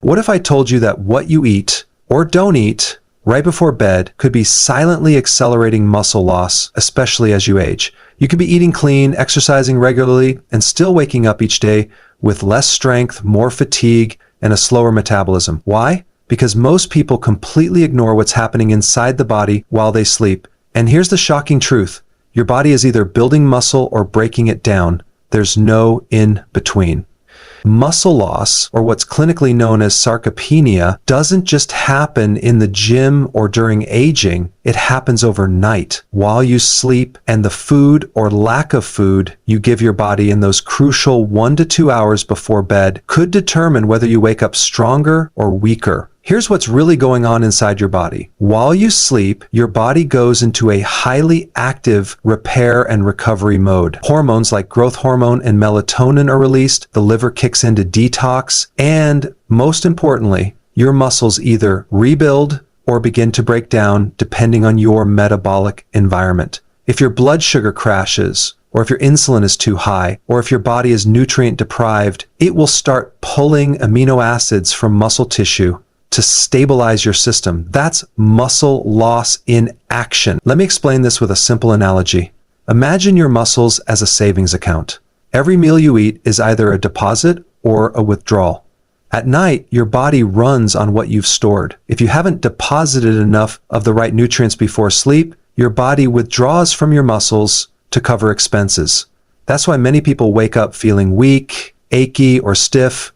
What if I told you that what you eat or don't eat right before bed could be silently accelerating muscle loss, especially as you age? You could be eating clean, exercising regularly, and still waking up each day with less strength, more fatigue, and a slower metabolism. Why? Because most people completely ignore what's happening inside the body while they sleep. And here's the shocking truth. Your body is either building muscle or breaking it down. There's no in between. Muscle loss, or what's clinically known as sarcopenia, doesn't just happen in the gym or during aging. It happens overnight while you sleep, and the food or lack of food you give your body in those crucial 1 to 2 hours before bed could determine whether you wake up stronger or weaker. Here's what's really going on inside your body. While you sleep, your body goes into a highly active repair and recovery mode. Hormones like growth hormone and melatonin are released, the liver kicks into detox, and most importantly, your muscles either rebuild or begin to break down depending on your metabolic environment. If your blood sugar crashes, or if your insulin is too high, or if your body is nutrient deprived, it will start pulling amino acids from muscle tissue to stabilize your system. That's muscle loss in action. Let me explain this with a simple analogy. Imagine your muscles as a savings account. Every meal you eat is either a deposit or a withdrawal. At night, your body runs on what you've stored. If you haven't deposited enough of the right nutrients before sleep, your body withdraws from your muscles to cover expenses. That's why many people wake up feeling weak, achy, or stiff,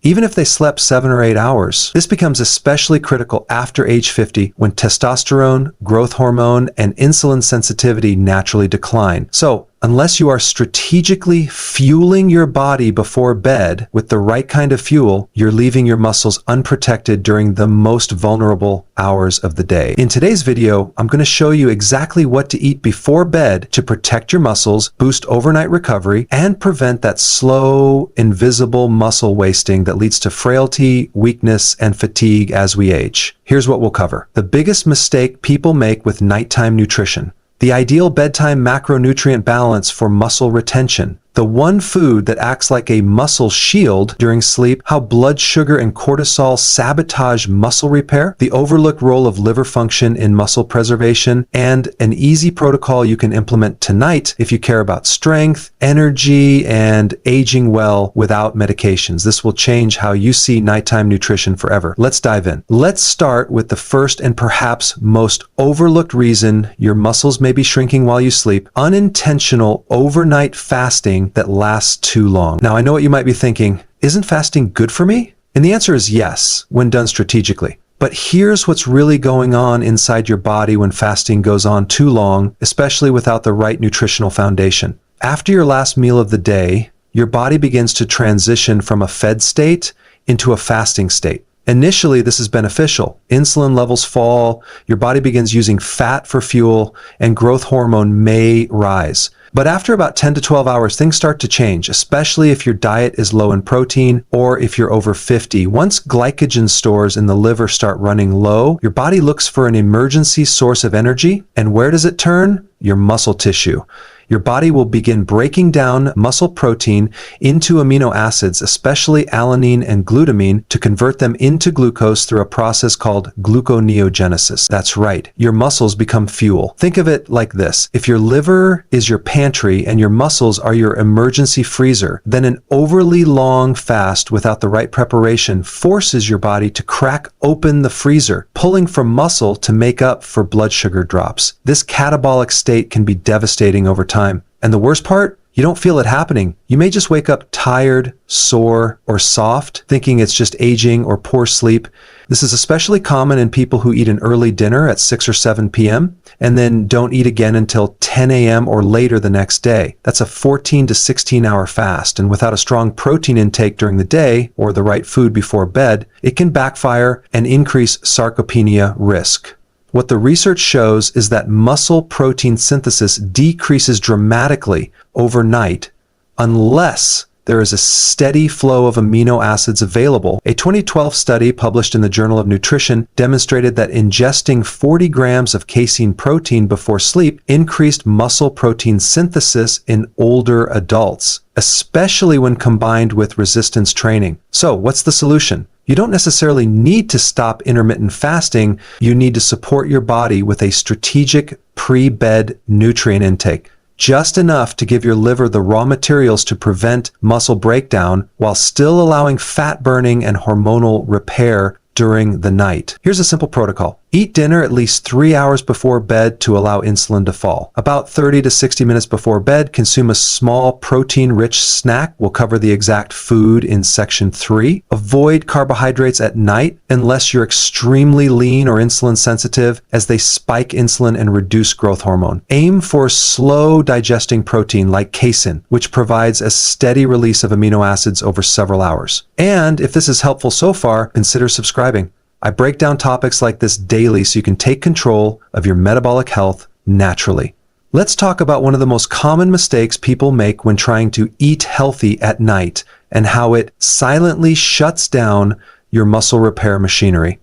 even if they slept 7 or 8 hours. This becomes especially critical after age 50 when testosterone, growth hormone, and insulin sensitivity naturally decline. So, unless you are strategically fueling your body before bed with the right kind of fuel, you're leaving your muscles unprotected during the most vulnerable hours of the day. In today's video, I'm going to show you exactly what to eat before bed to protect your muscles, boost overnight recovery, and prevent that slow, invisible muscle wasting that leads to frailty, weakness, and fatigue as we age. Here's what we'll cover. The biggest mistake people make with nighttime nutrition. The ideal bedtime macronutrient balance for muscle retention. The one food that acts like a muscle shield during sleep. How blood sugar and cortisol sabotage muscle repair. The overlooked role of liver function in muscle preservation. And an easy protocol you can implement tonight if you care about strength, energy, and aging well without medications. This will change how you see nighttime nutrition forever. Let's dive in. Let's start with the first and perhaps most overlooked reason your muscles may be shrinking while you sleep. Unintentional overnight fasting that lasts too long. Now, I know what you might be thinking. Isn't fasting good for me? And the answer is yes, when done strategically. But here's what's really going on inside your body when fasting goes on too long, especially without the right nutritional foundation. After your last meal of the day, your body begins to transition from a fed state into a fasting state. Initially, this is beneficial. Insulin levels fall, your body begins using fat for fuel, and growth hormone may rise. But after about 10 to 12 hours, things start to change, especially if your diet is low in protein or if you're over 50. Once glycogen stores in the liver start running low, your body looks for an emergency source of energy. And where does it turn? Your muscle tissue. Your body will begin breaking down muscle protein into amino acids, especially alanine and glutamine, to convert them into glucose through a process called gluconeogenesis. That's right. Your muscles become fuel. Think of it like this. If your liver is your pantry and your muscles are your emergency freezer, then an overly long fast without the right preparation forces your body to crack open the freezer, pulling from muscle to make up for blood sugar drops. This catabolic state can be devastating over time. And the worst part, you don't feel it happening. You may just wake up tired, sore, or soft, thinking it's just aging or poor sleep. This is especially common in people who eat an early dinner at 6 or 7 p.m. and then don't eat again until 10 a.m. or later the next day. That's a 14 to 16 hour fast, and without a strong protein intake during the day or the right food before bed, it can backfire and increase sarcopenia risk. What the research shows is that muscle protein synthesis decreases dramatically overnight unless there is a steady flow of amino acids available. A 2012 study published in the Journal of Nutrition demonstrated that ingesting 40 grams of casein protein before sleep increased muscle protein synthesis in older adults, especially when combined with resistance training. So, what's the solution? You don't necessarily need to stop intermittent fasting. You need to support your body with a strategic pre-bed nutrient intake, just enough to give your liver the raw materials to prevent muscle breakdown while still allowing fat burning and hormonal repair during the night. Here's a simple protocol. Eat dinner at least 3 hours before bed to allow insulin to fall. About 30 to 60 minutes before bed, consume a small protein-rich snack. We'll cover the exact food in section 3. Avoid carbohydrates at night unless you're extremely lean or insulin sensitive, as they spike insulin and reduce growth hormone. Aim for slow digesting protein like casein, which provides a steady release of amino acids over several hours. And if this is helpful so far, consider subscribing. I break down topics like this daily so you can take control of your metabolic health naturally. Let's talk about one of the most common mistakes people make when trying to eat healthy at night and how it silently shuts down your muscle repair machinery.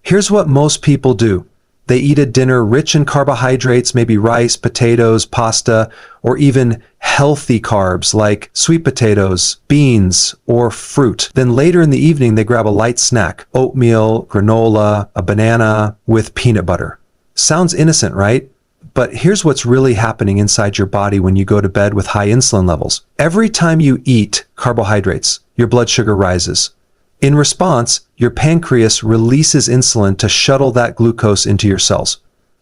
Here's what most people do. They eat a dinner rich in carbohydrates, maybe rice, potatoes, pasta, or even healthy carbs like sweet potatoes, beans, or fruit. Then later in the evening, they grab a light snack, oatmeal, granola, a banana with peanut butter. Sounds innocent, right? But here's what's really happening inside your body when you go to bed with high insulin levels. Every time you eat carbohydrates, your blood sugar rises. In response, your pancreas releases insulin to shuttle that glucose into your cells.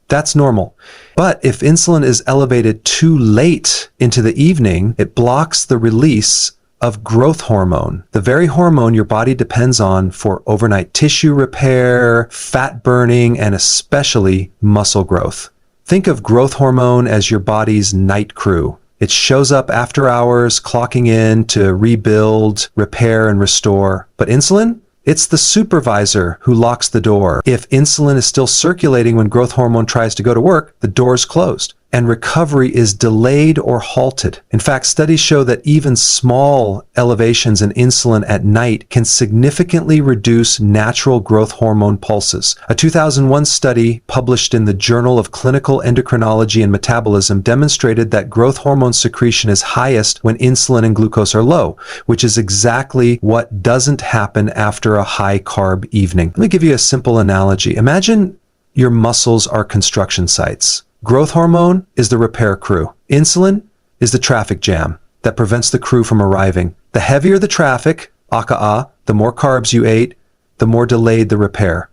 That's normal. But if insulin is elevated too late into the evening, it blocks the release of growth hormone, the very hormone your body depends on for overnight tissue repair, fat burning, and especially muscle growth. Think of growth hormone as your body's night crew. It shows up after hours, clocking in to rebuild, repair, and restore. But insulin? It's the supervisor who locks the door. If insulin is still circulating when growth hormone tries to go to work, the door is closed, and recovery is delayed or halted. In fact, studies show that even small elevations in insulin at night can significantly reduce natural growth hormone pulses. A 2001 study published in the Journal of Clinical Endocrinology and Metabolism demonstrated that growth hormone secretion is highest when insulin and glucose are low, which is exactly what doesn't happen after a high-carb evening. Let me give you a simple analogy. Imagine your muscles are construction sites. Growth hormone is the repair crew. Insulin is the traffic jam that prevents the crew from arriving. The heavier the traffic, the more carbs you ate, the more delayed the repair.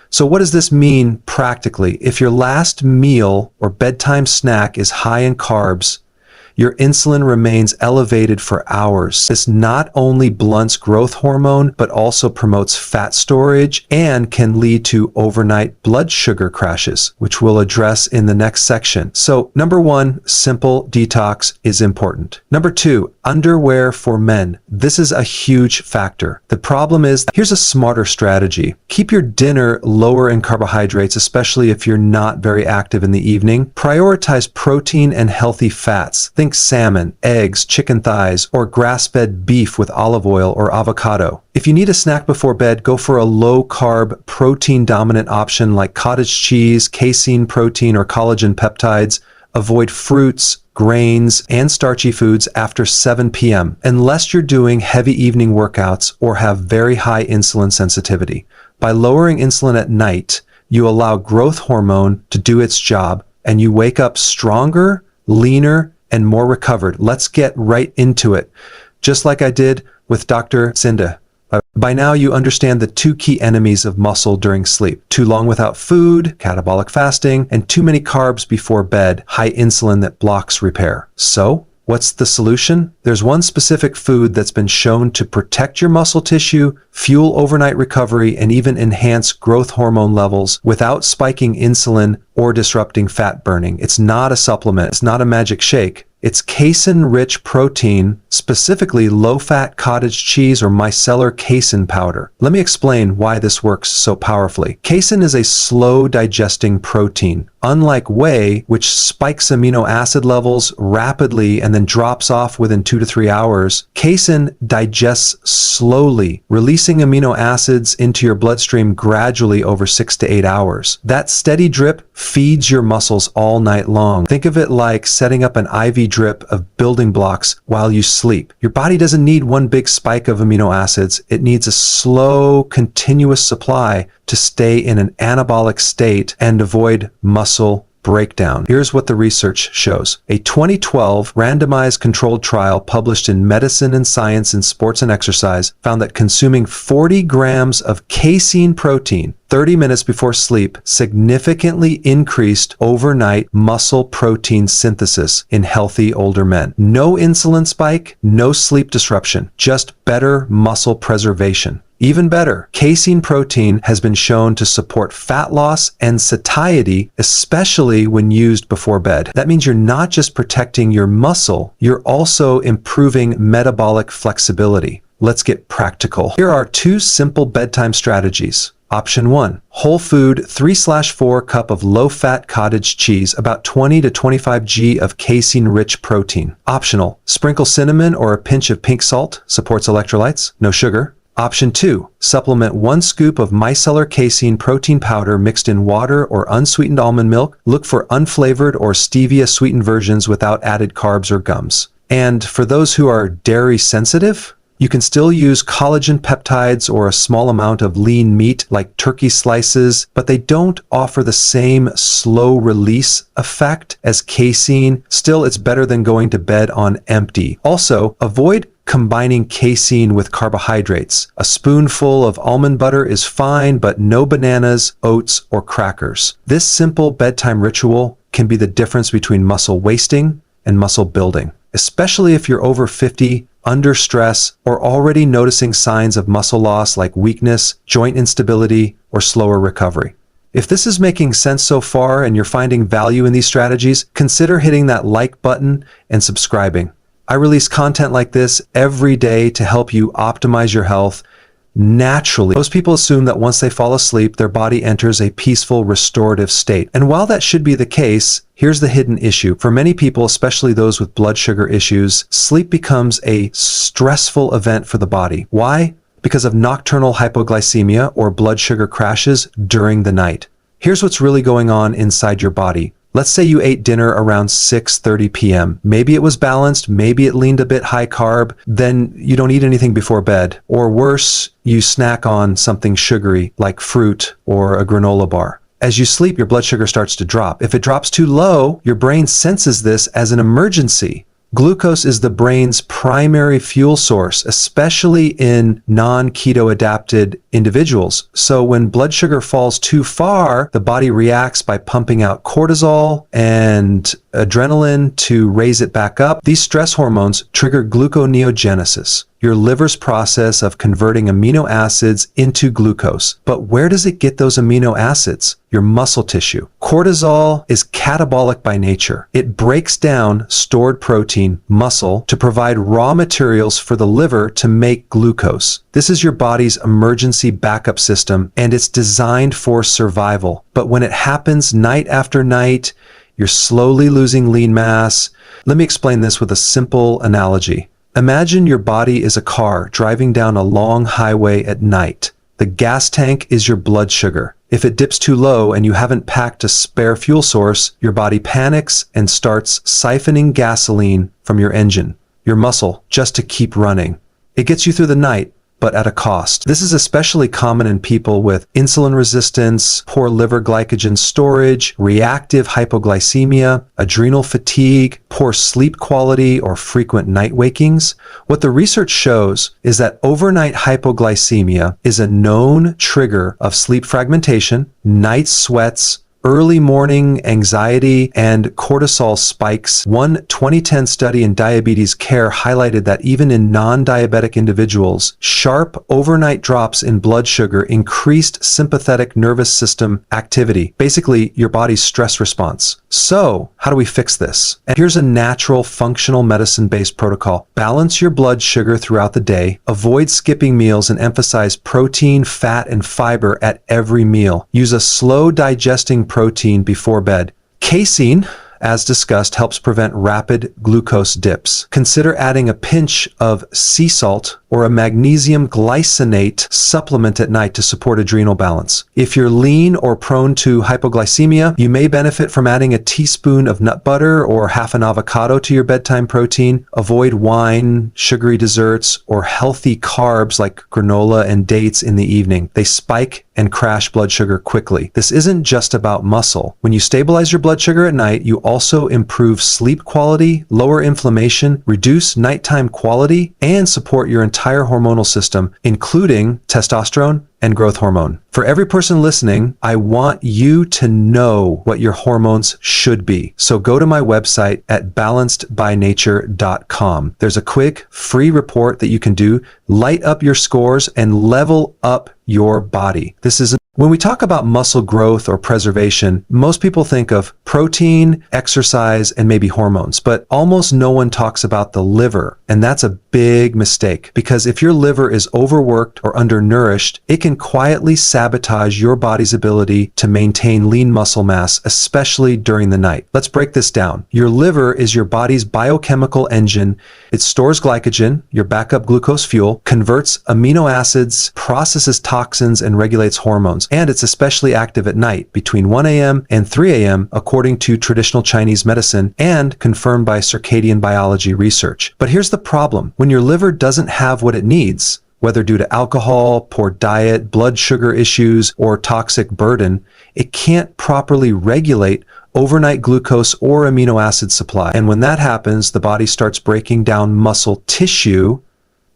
So what does this mean practically? If your last meal or bedtime snack is high in carbs, your insulin remains elevated for hours. This not only blunts growth hormone, but also promotes fat storage and can lead to overnight blood sugar crashes, which we'll address in the next section. So, number 1, simple detox is important. Number 2, underwear for men. This is a huge factor. The problem is, here's a smarter strategy. Keep your dinner lower in carbohydrates, especially if you're not very active in the evening. Prioritize protein and healthy fats. Think salmon, eggs, chicken thighs, or grass-fed beef with olive oil or avocado. If you need a snack before bed, go for a low-carb, protein-dominant option like cottage cheese, casein protein, or collagen peptides. Avoid fruits, grains, and starchy foods after 7 p.m. unless you're doing heavy evening workouts or have very high insulin sensitivity. By lowering insulin at night, you allow growth hormone to do its job, and you wake up stronger, leaner, and more recovered. Let's get right into it, just like I did with Dr. Cinda. By now, you understand the 2 key enemies of muscle during sleep: too long without food, catabolic fasting, and too many carbs before bed, high insulin that blocks repair. So, what's the solution? There's one specific food that's been shown to protect your muscle tissue, fuel overnight recovery, and even enhance growth hormone levels without spiking insulin or disrupting fat burning. It's not a supplement. It's not a magic shake. It's casein-rich protein, specifically low-fat cottage cheese or micellar casein powder. Let me explain why this works so powerfully. Casein is a slow-digesting protein. Unlike whey, which spikes amino acid levels rapidly and then drops off within 2 to 3 hours, casein digests slowly, releasing amino acids into your bloodstream gradually over 6 to 8 hours. That steady drip feeds your muscles all night long. Think of it like setting up an IV drip of building blocks while you sleep. Your body doesn't need one big spike of amino acids. It needs a slow, continuous supply to stay in an anabolic state and avoid muscle breakdown. Here's what the research shows. A 2012 randomized controlled trial published in Medicine and Science in Sports and Exercise found that consuming 40 grams of casein protein 30 minutes before sleep significantly increased overnight muscle protein synthesis in healthy older men. No insulin spike, no sleep disruption, just better muscle preservation. Even better, casein protein has been shown to support fat loss and satiety, especially when used before bed. That means you're not just protecting your muscle, you're also improving metabolic flexibility. Let's get practical. Here are 2 simple bedtime strategies. Option 1, whole food 3/4 cup of low-fat cottage cheese, about 20 to 25 g of casein-rich protein. Optional, sprinkle cinnamon or a pinch of pink salt, supports electrolytes, no sugar. Option 2, supplement 1 scoop of micellar casein protein powder mixed in water or unsweetened almond milk. Look for unflavored or stevia-sweetened versions without added carbs or gums. And for those who are dairy sensitive, you can still use collagen peptides or a small amount of lean meat like turkey slices, but they don't offer the same slow release effect as casein. Still, it's better than going to bed on empty. Also, avoid combining casein with carbohydrates. A spoonful of almond butter is fine, but no bananas, oats, or crackers. This simple bedtime ritual can be the difference between muscle wasting and muscle building, especially if you're over 50, under stress, or already noticing signs of muscle loss like weakness, joint instability, or slower recovery. If this is making sense so far and you're finding value in these strategies, consider hitting that like button and subscribing. I release content like this every day to help you optimize your health naturally. Most people assume that once they fall asleep, their body enters a peaceful, restorative state. And while that should be the case, here's the hidden issue. For many people, especially those with blood sugar issues, sleep becomes a stressful event for the body. Why? Because of nocturnal hypoglycemia or blood sugar crashes during the night. Here's what's really going on inside your body. Let's say you ate dinner around 6:30 p.m. Maybe it was balanced, maybe it leaned a bit high carb, then you don't eat anything before bed. Or worse, you snack on something sugary like fruit or a granola bar. As you sleep, your blood sugar starts to drop. If it drops too low, your brain senses this as an emergency. Glucose is the brain's primary fuel source, especially in non-keto adapted individuals. So when blood sugar falls too far, the body reacts by pumping out cortisol and adrenaline to raise it back up. These stress hormones trigger gluconeogenesis, your liver's process of converting amino acids into glucose. But where does it get those amino acids? Your muscle tissue. Cortisol is catabolic by nature. It breaks down stored protein, muscle, to provide raw materials for the liver to make glucose. This is your body's emergency backup system, and it's designed for survival. But when it happens night after night, you're slowly losing lean mass. Let me explain this with a simple analogy. Imagine your body is a car driving down a long highway at night. The gas tank is your blood sugar. If it dips too low and you haven't packed a spare fuel source, your body panics and starts siphoning gasoline from your engine, your muscle, just to keep running. It gets you through the night, but at a cost. This is especially common in people with insulin resistance, poor liver glycogen storage, reactive hypoglycemia, adrenal fatigue, poor sleep quality, or frequent night wakings. What the research shows is that overnight hypoglycemia is a known trigger of sleep fragmentation, night sweats, early morning anxiety, and cortisol spikes. One 2010 study in diabetes care highlighted that even in non-diabetic individuals, sharp overnight drops in blood sugar increased sympathetic nervous system activity, basically your body's stress response. So, how do we fix this? And here's a natural, functional medicine-based protocol. Balance your blood sugar throughout the day, avoid skipping meals, and emphasize protein, fat, and fiber at every meal. Use a slow digesting protein before bed. Casein, as discussed, helps prevent rapid glucose dips. Consider adding a pinch of sea salt or a magnesium glycinate supplement at night to support adrenal balance. If you're lean or prone to hypoglycemia, you may benefit from adding a teaspoon of nut butter or half an avocado to your bedtime protein. Avoid wine, sugary desserts, or healthy carbs like granola and dates in the evening. They spike and crash blood sugar quickly. This isn't just about muscle. When you stabilize your blood sugar at night, you also improve sleep quality, lower inflammation, reduce nighttime quality, and support your entire hormonal system, including testosterone and growth hormone. For every person listening, I want you to know what your hormones should be. So go to my website at balancedbynature.com. There's a quick free report that you can do, light up your scores, and level up your body. When we talk about muscle growth or preservation, most people think of protein, exercise, and maybe hormones, but almost no one talks about the liver. And that's a big mistake, because if your liver is overworked or undernourished, it can quietly sabotage your body's ability to maintain lean muscle mass, especially during the night. Let's break this down. Your liver is your body's biochemical engine. It stores glycogen, your backup glucose fuel, converts amino acids, processes toxins, and regulates hormones. And it's especially active at night between 1 a.m. and 3 a.m. according to traditional Chinese medicine and confirmed by circadian biology research. But here's the problem. When your liver doesn't have what it needs, whether due to alcohol, poor diet, blood sugar issues, or toxic burden, it can't properly regulate overnight glucose or amino acid supply. And when that happens, the body starts breaking down muscle tissue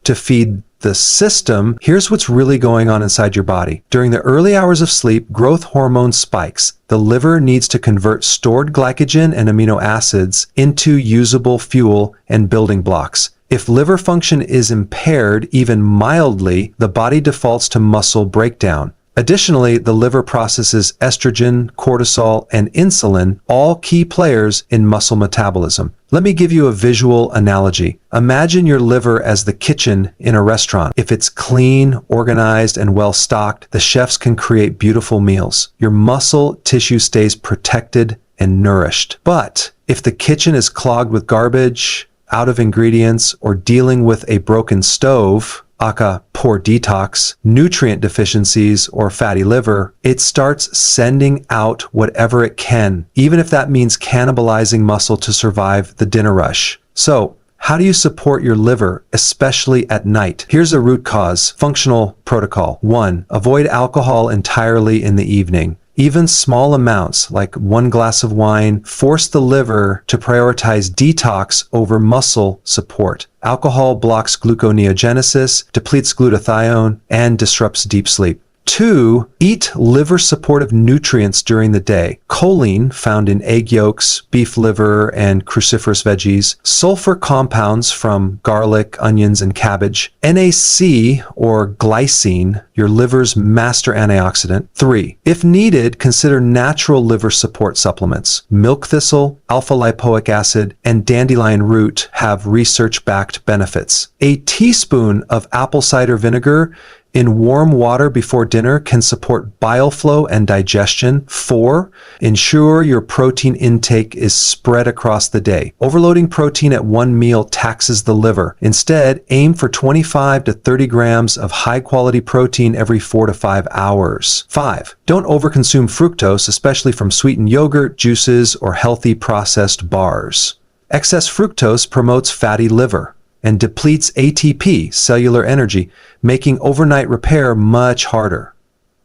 to feed the system. Here's what's really going on inside your body. During the early hours of sleep, growth hormone spikes. The liver needs to convert stored glycogen and amino acids into usable fuel and building blocks. If liver function is impaired, even mildly, the body defaults to muscle breakdown. Additionally, the liver processes estrogen, cortisol, and insulin, all key players in muscle metabolism. Let me give you a visual analogy. Imagine your liver as the kitchen in a restaurant. If it's clean, organized, and well-stocked, the chefs can create beautiful meals. Your muscle tissue stays protected and nourished. But if the kitchen is clogged with garbage, out of ingredients, or dealing with a broken stove, aka poor detox, nutrient deficiencies, or fatty liver, it starts sending out whatever it can, even if that means cannibalizing muscle to survive the dinner rush. So, how do you support your liver, especially at night? Here's a root cause functional protocol. 1. Avoid alcohol entirely in the evening. Even small amounts, like 1 glass of wine, force the liver to prioritize detox over muscle support. Alcohol blocks gluconeogenesis, depletes glutathione, and disrupts deep sleep. 2. Eat liver-supportive nutrients during the day. Choline, found in egg yolks, beef liver, and cruciferous veggies. Sulfur compounds from garlic, onions, and cabbage. NAC, or glycine, your liver's master antioxidant. 3. If needed, consider natural liver support supplements. Milk thistle, alpha-lipoic acid, and dandelion root have research-backed benefits. A teaspoon of apple cider vinegar in warm water before dinner can support bile flow and digestion. 4. Ensure your protein intake is spread across the day. Overloading protein at one meal taxes the liver. Instead, aim for 25 to 30 grams of high-quality protein every 4 to 5 hours. 5. Don't overconsume fructose, especially from sweetened yogurt, juices, or healthy processed bars. Excess fructose promotes fatty liver and depletes ATP, cellular energy, making overnight repair much harder.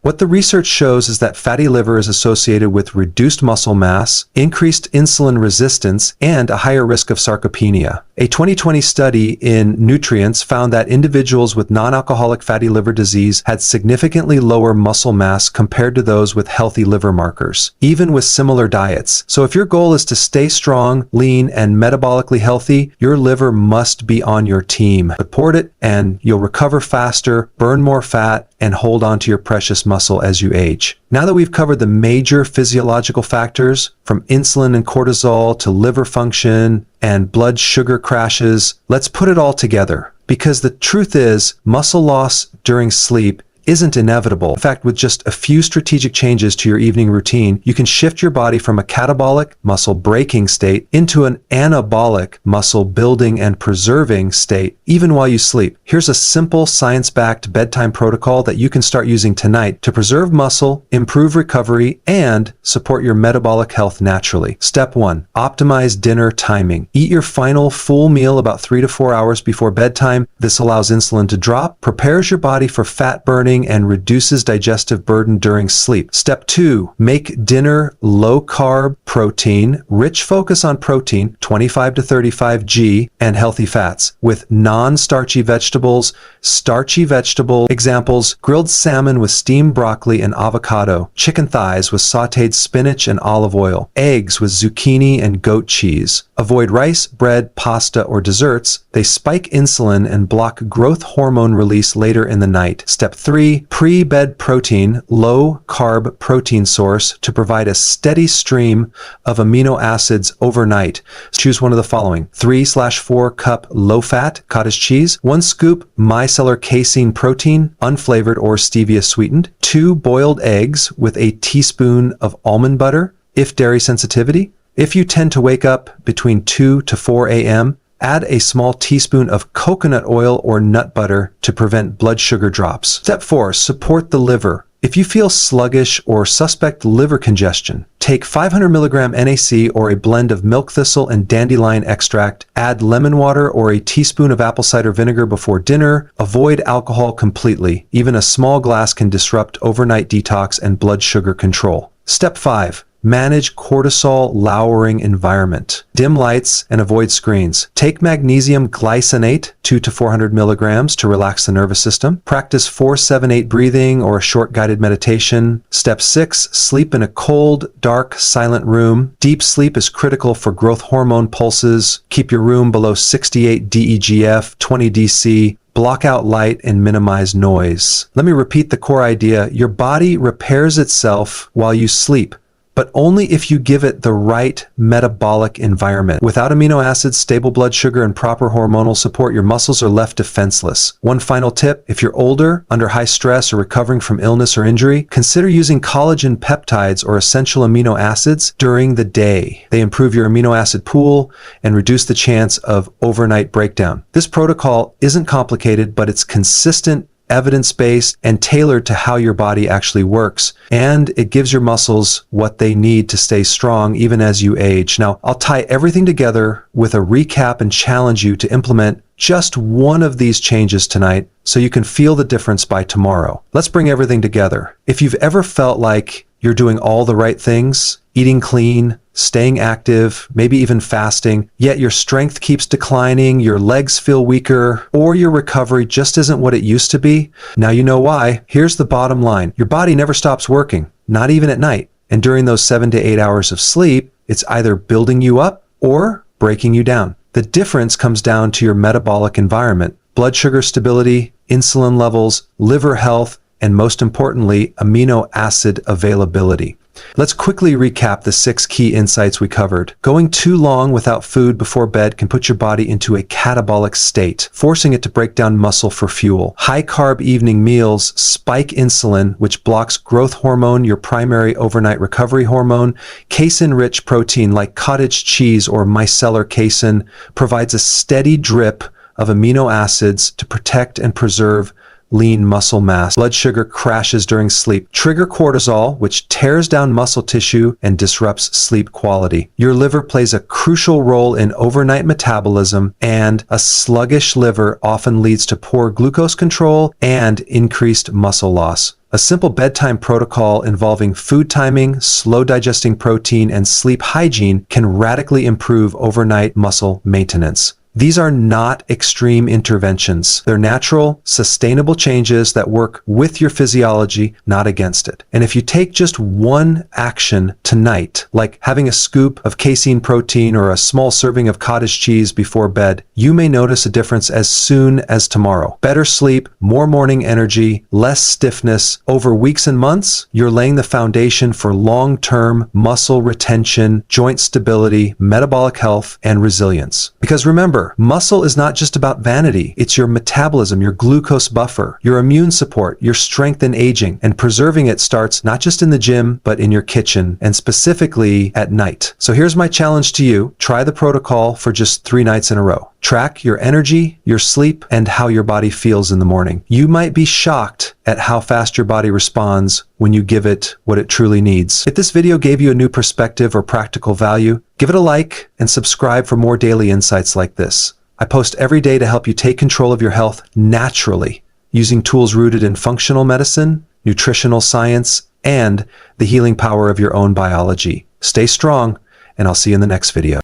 What the research shows is that fatty liver is associated with reduced muscle mass, increased insulin resistance, and a higher risk of sarcopenia. A 2020 study in Nutrients found that individuals with non-alcoholic fatty liver disease had significantly lower muscle mass compared to those with healthy liver markers, even with similar diets. So if your goal is to stay strong, lean, and metabolically healthy, your liver must be on your team. Support it, and you'll recover faster, burn more fat, and hold on to your precious muscle as you age. Now that we've covered the major physiological factors, from insulin and cortisol to liver function and blood sugar crashes, let's put it all together. Because the truth is, muscle loss during sleep isn't inevitable. In fact, with just a few strategic changes to your evening routine, you can shift your body from a catabolic, muscle breaking state into an anabolic, muscle building and preserving state, even while you sleep. Here's a simple science-backed bedtime protocol that you can start using tonight to preserve muscle, improve recovery, and support your metabolic health naturally. Step 1. Optimize dinner timing. Eat your final full meal about 3 to 4 hours before bedtime. This allows insulin to drop, prepares your body for fat burning, and reduces digestive burden during sleep. Step 2. Make dinner low-carb protein. Rich focus on protein, 25 to 35 G, and healthy fats, with non-starchy vegetables. Starchy vegetable examples: grilled salmon with steamed broccoli and avocado, chicken thighs with sautéed spinach and olive oil, eggs with zucchini and goat cheese. Avoid rice, bread, pasta, or desserts. They spike insulin and block growth hormone release later in the night. Step 3. Pre-bed protein, low-carb protein source to provide a steady stream of amino acids overnight. Choose one of the following: 3/4 cup low-fat cottage cheese, 1 scoop micellar casein protein, unflavored or stevia sweetened, 2 boiled eggs with a teaspoon of almond butter, if dairy sensitivity. If you tend to wake up between 2 to 4 a.m., add a small teaspoon of coconut oil or nut butter to prevent blood sugar drops. Step 4. Support the liver. If you feel sluggish or suspect liver congestion, take 500 mg NaC or a blend of milk thistle and dandelion extract. Add lemon water or a teaspoon of apple cider vinegar before dinner. Avoid alcohol completely. Even a small glass can disrupt overnight detox and blood sugar control. Step 5. Manage cortisol lowering environment. Dim lights and avoid screens. Take magnesium glycinate, 2 to 400 milligrams, to relax the nervous system. Practice 4-7-8 breathing or a short guided meditation. Step 6. Sleep in a cold, dark, silent room. Deep sleep is critical for growth hormone pulses. Keep your room below 68 DEGF, 20 DC. Block out light and minimize noise. Let me repeat the core idea. Your body repairs itself while you sleep, but only if you give it the right metabolic environment. Without amino acids, stable blood sugar, and proper hormonal support, your muscles are left defenseless. One final tip: if you're older, under high stress, or recovering from illness or injury, consider using collagen peptides or essential amino acids during the day. They improve your amino acid pool and reduce the chance of overnight breakdown. This protocol isn't complicated, but it's consistent, evidence-based, and tailored to how your body actually works. And it gives your muscles what they need to stay strong even as you age. Now, I'll tie everything together with a recap and challenge you to implement just one of these changes tonight so you can feel the difference by tomorrow. Let's bring everything together. If you've ever felt like you're doing all the right things, eating clean, staying active, maybe even fasting, yet your strength keeps declining, your legs feel weaker, or your recovery just isn't what it used to be, now you know why. Here's the bottom line. Your body never stops working, not even at night. And during those 7 to 8 hours of sleep, it's either building you up or breaking you down. The difference comes down to your metabolic environment: blood sugar stability, insulin levels, liver health, and most importantly, amino acid availability. Let's quickly recap the 6 key insights we covered. Going too long without food before bed can put your body into a catabolic state, forcing it to break down muscle for fuel. High-carb evening meals spike insulin, which blocks growth hormone, your primary overnight recovery hormone. Casein-rich protein like cottage cheese or micellar casein provides a steady drip of amino acids to protect and preserve lean muscle mass. Blood sugar crashes during sleep. Trigger cortisol, which tears down muscle tissue and disrupts sleep quality. Your liver plays a crucial role in overnight metabolism, and a sluggish liver often leads to poor glucose control and increased muscle loss. A simple bedtime protocol involving food timing, slow digesting protein, and sleep hygiene can radically improve overnight muscle maintenance. These are not extreme interventions. They're natural, sustainable changes that work with your physiology, not against it. And if you take just one action tonight, like having a scoop of casein protein or a small serving of cottage cheese before bed, you may notice a difference as soon as tomorrow. Better sleep, more morning energy, less stiffness. Over weeks and months, you're laying the foundation for long-term muscle retention, joint stability, metabolic health, and resilience. Because remember, buffer. Muscle is not just about vanity. It's your metabolism, your glucose buffer, your immune support, your strength in aging. And preserving it starts not just in the gym, but in your kitchen, and specifically at night. So here's my challenge to you. Try the protocol for just 3 nights in a row. Track your energy, your sleep, and how your body feels in the morning. You might be shocked at how fast your body responds when you give it what it truly needs. If this video gave you a new perspective or practical value, give it a like and subscribe for more daily insights like this. I post every day to help you take control of your health naturally, using tools rooted in functional medicine, nutritional science, and the healing power of your own biology. Stay strong, and I'll see you in the next video.